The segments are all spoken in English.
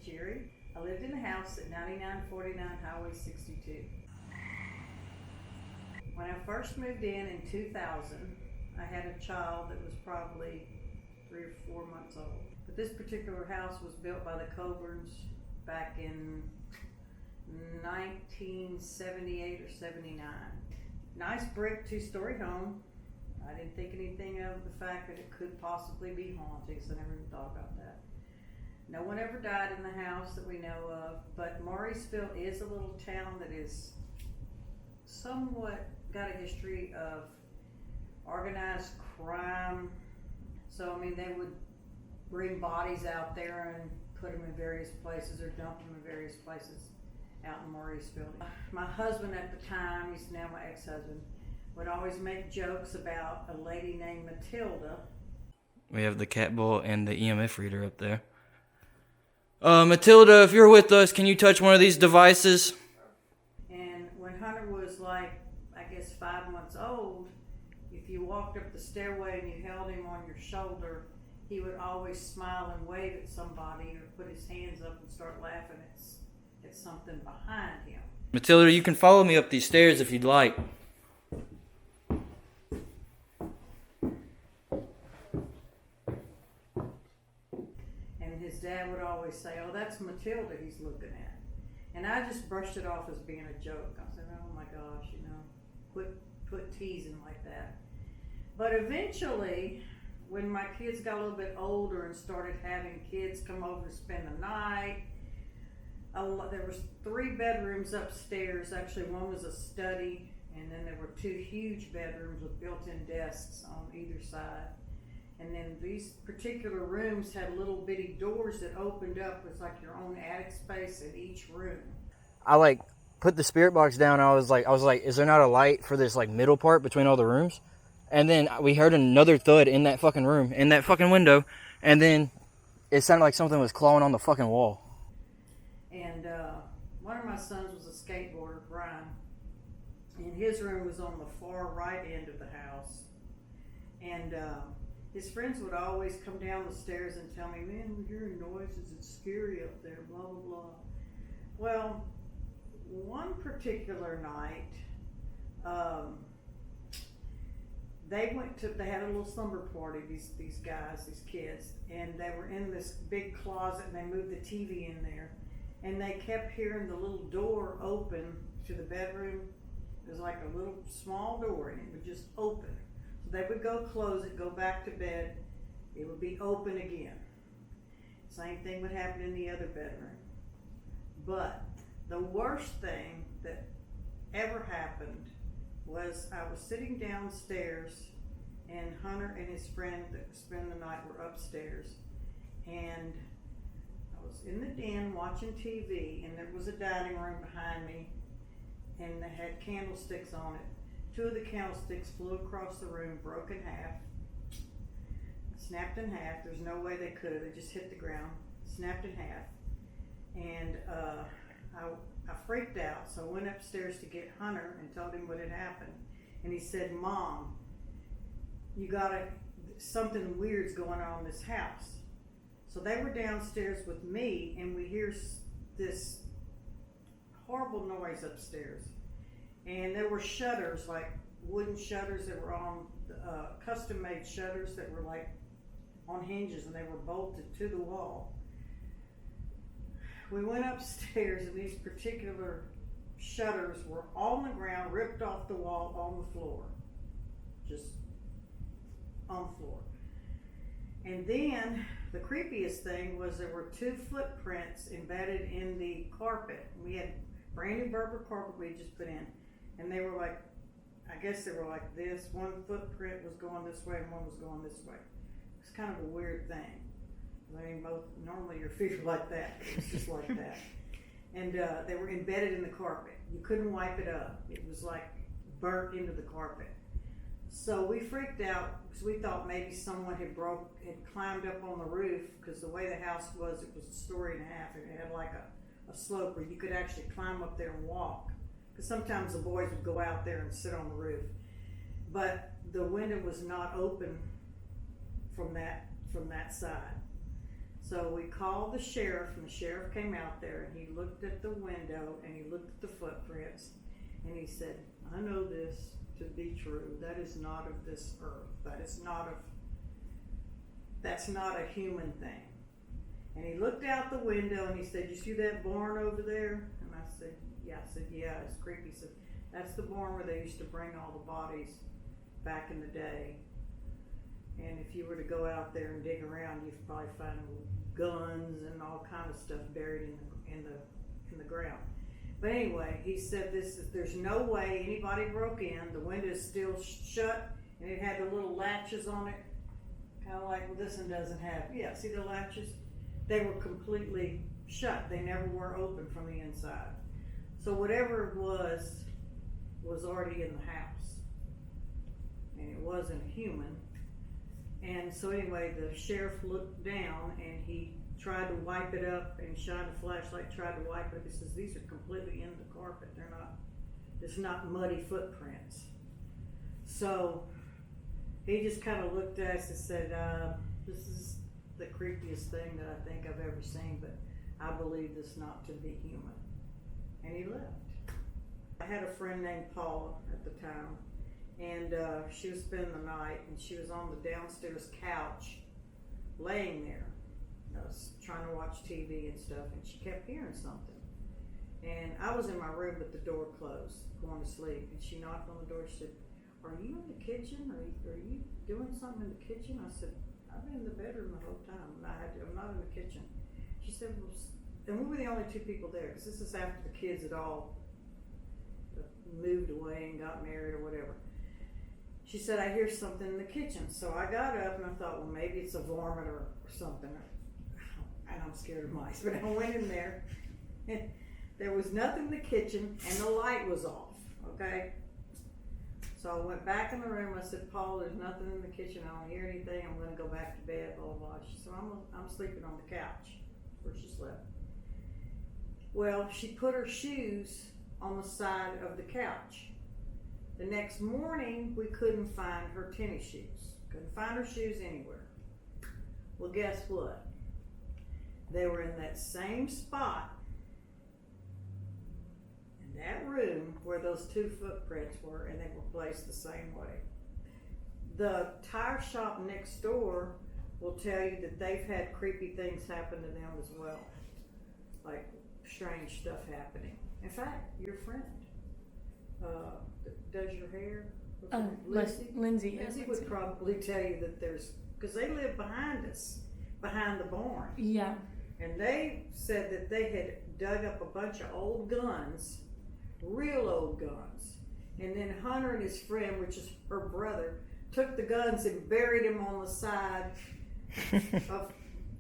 Gerri. I lived in a house at 9949 Highway 62. When I first moved in 2000, I had a child that was probably 3 or 4 months old. But this particular house was built by the Coburns back in 1978 or 79. Nice brick 2-story home. I didn't think anything of the fact that it could possibly be haunted, so I never even thought about that. No one ever died in the house that we know of, but Mauriceville is a little town that is somewhat got a history of organized crime. So, I mean, they would bring bodies out there and put them in various places or dump them in various places out in Mauriceville. My husband at the time, he's now my ex-husband, would always make jokes about a lady named Matilda. We have the cat ball and the EMF reader up there. Matilda, if you're with us, can you touch one of these devices? And when Hunter was like, I guess 5 months old, if you walked up the stairway and you held him on your shoulder, he would always smile and wave at somebody or put his hands up and start laughing at something behind him. Matilda, you can follow me up these stairs if you'd like. Dad would always say, "Oh, that's Matilda he's looking at," and I just brushed it off as being a joke. I said, "Oh my gosh, quit teasing like that." But eventually, when my kids got a little bit older and started having kids come over to spend the night, there was 3 bedrooms upstairs. Actually, one was a study, and then there were 2 huge bedrooms with built-in desks on either side. And then these particular rooms had little bitty doors that opened up. It was like your own attic space in each room. I put the spirit box down. I was like, is there not a light for this middle part between all the rooms? And then we heard another thud in that fucking room, in that fucking window. And then it sounded like something was clawing on the fucking wall. And one of my sons was a skateboarder, Brian. And his room was on the far right end of the house. And his friends would always come down the stairs and tell me, "Man, we're hearing noises, it's scary up there, blah, blah, blah." Well, one particular night, they had a little slumber party, these guys, these kids, and they were in this big closet and they moved the TV in there. And they kept hearing the little door open to the bedroom. It was like a little small door and it would just open. They would go close it, go back to bed, it would be open again. Same thing would happen in the other bedroom. But the worst thing that ever happened was I was sitting downstairs and Hunter and his friend that spent the night were upstairs. And I was in the den watching TV and there was a dining room behind me and they had candlesticks on it. 2 of the candlesticks flew across the room, broke in half, snapped in half. There's no way they could have. They just hit the ground, snapped in half. And I freaked out, so I went upstairs to get Hunter and told him what had happened. And he said, "Mom, something weird's going on in this house." So they were downstairs with me, and we hear this horrible noise upstairs. And there were shutters, like wooden shutters that were on custom-made shutters that were like on hinges and they were bolted to the wall. We went upstairs and these particular shutters were on the ground, ripped off the wall, on the floor. Just on the floor. And then the creepiest thing was there were 2 footprints embedded in the carpet. We had brand new Berber carpet we had just put in. And they were like, I guess they were like this. One footprint was going this way and one was going this way. It's kind of a weird thing. I mean, normally your feet are like that. It's just like that. And they were embedded in the carpet. You couldn't wipe it up. It was like burnt into the carpet. So we freaked out because we thought maybe someone had climbed up on the roof, because the way the house was, it was a story and a half, and it had like a slope where you could actually climb up there and walk. Because sometimes the boys would go out there and sit on the roof. But the window was not open from that side. So we called the sheriff, and the sheriff came out there, and he looked at the window, and he looked at the footprints, and he said, I know this to be true. That is not of this earth. That's not a human thing. And he looked out the window, and he said, you see that barn over there? And I said, yeah. I said, yeah, it's creepy. He said, that's the barn where they used to bring all the bodies back in the day. And if you were to go out there and dig around, you'd probably find guns and all kind of stuff buried in the ground. But anyway, he said there's no way anybody broke in. The window is still shut, and it had the little latches on it, kind of like, well, this one doesn't have. Yeah, see the latches? They were completely shut. They never were open from the inside. So whatever it was already in the house, and it wasn't human. And so anyway, the sheriff looked down, and he tried to wipe it up and shine a flashlight, tried to wipe it up. He says, these are completely in the carpet. It's not muddy footprints. So he just kind of looked at us and said, this is the creepiest thing that I think I've ever seen, but I believe this not to be human. And he left. I had a friend named Paula at the time, and she was spending the night, and she was on the downstairs couch laying there. I was trying to watch TV and stuff, and she kept hearing something. And I was in my room with the door closed, going to sleep, and she knocked on the door. She said, are you in the kitchen? Are you doing something in the kitchen? I said, I've been in the bedroom the whole time, and I'm not in the kitchen. She said, well, and we were the only two people there, because this is after the kids had all moved away and got married or whatever. She said, I hear something in the kitchen. So I got up, and I thought, well, maybe it's a varmint or something. And I'm scared of mice, but I went in there, and there was nothing in the kitchen, and the light was off, okay? So I went back in the room. I said, Paul, there's nothing in the kitchen. I don't hear anything. I'm going to go back to bed, blah, blah, blah. She said, I'm sleeping on the couch where she slept. Well, she put her shoes on the side of the couch. The next morning, we couldn't find her tennis shoes. Couldn't find her shoes anywhere. Well, guess what? They were in that same spot in that room where those two footprints were, and they were placed the same way. The tire shop next door will tell you that they've had creepy things happen to them as well, like strange stuff happening. In fact, your friend does your hair. Lindsay. Lindsay would probably tell you that because they live behind us, behind the barn. Yeah. And they said that they had dug up a bunch of old guns, real old guns. And then Hunter and his friend, which is her brother, took the guns and buried them on the side of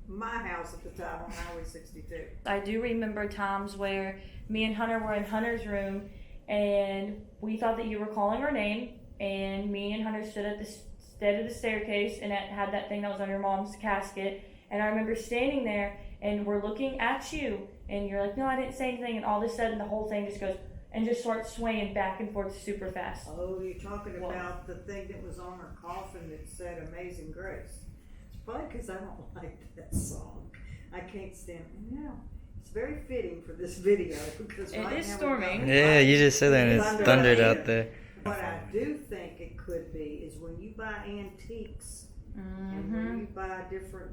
my house at the time on Highway 62. I do remember times where me and Hunter were in Hunter's room, and we thought that you were calling our name, and me and Hunter stood at the staircase, and it had that thing that was on your mom's casket. And I remember standing there, and we're looking at you, and you're like, no, I didn't say anything, and all of a sudden the whole thing just goes and just starts swaying back and forth super fast. Oh, you're talking about the thing that was on her coffin that said Amazing Grace. It's probably because I don't like that song. I can't stand it. Now, it's very fitting for this video because it right is now storming. Yeah, you just said that, and it's thundered out there. What I do think it could be is when you buy antiques and when you buy different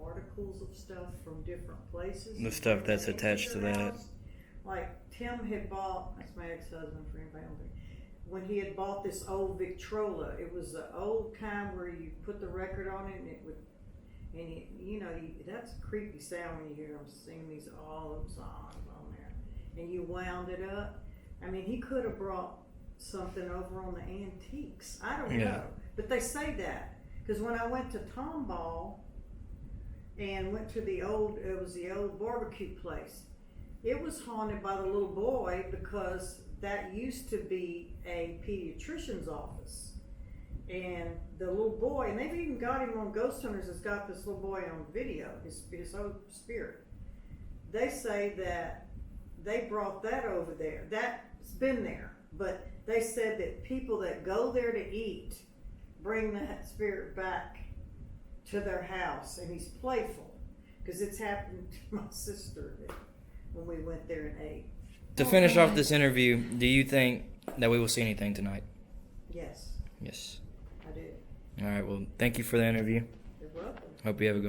articles of stuff from different places. The stuff that's attached to that. House, like Tim had bought, that's my ex-husband for anybody else, when he had bought this old Victrola, it was the old kind where you put the record on it and it would, and that's a creepy sound when you hear them singing these all the songs on there. And you wound it up. I mean, he could have brought something over on the antiques. I don't know. But they say that. Because when I went to Tomball and went to the old barbecue place, it was haunted by the little boy because that used to be a pediatrician's office. And the little boy, and they've even got him on Ghost Hunters, has got this little boy on video, his old spirit. They say that they brought that over there. That's been there. But they said that people that go there to eat bring that spirit back to their house, and he's playful because it's happened to my sister when we went there and ate. To finish off this interview, do you think that we will see anything tonight? Yes, Yes. I do. All right. Well, thank you for the interview. You're welcome. Hope you have a good one.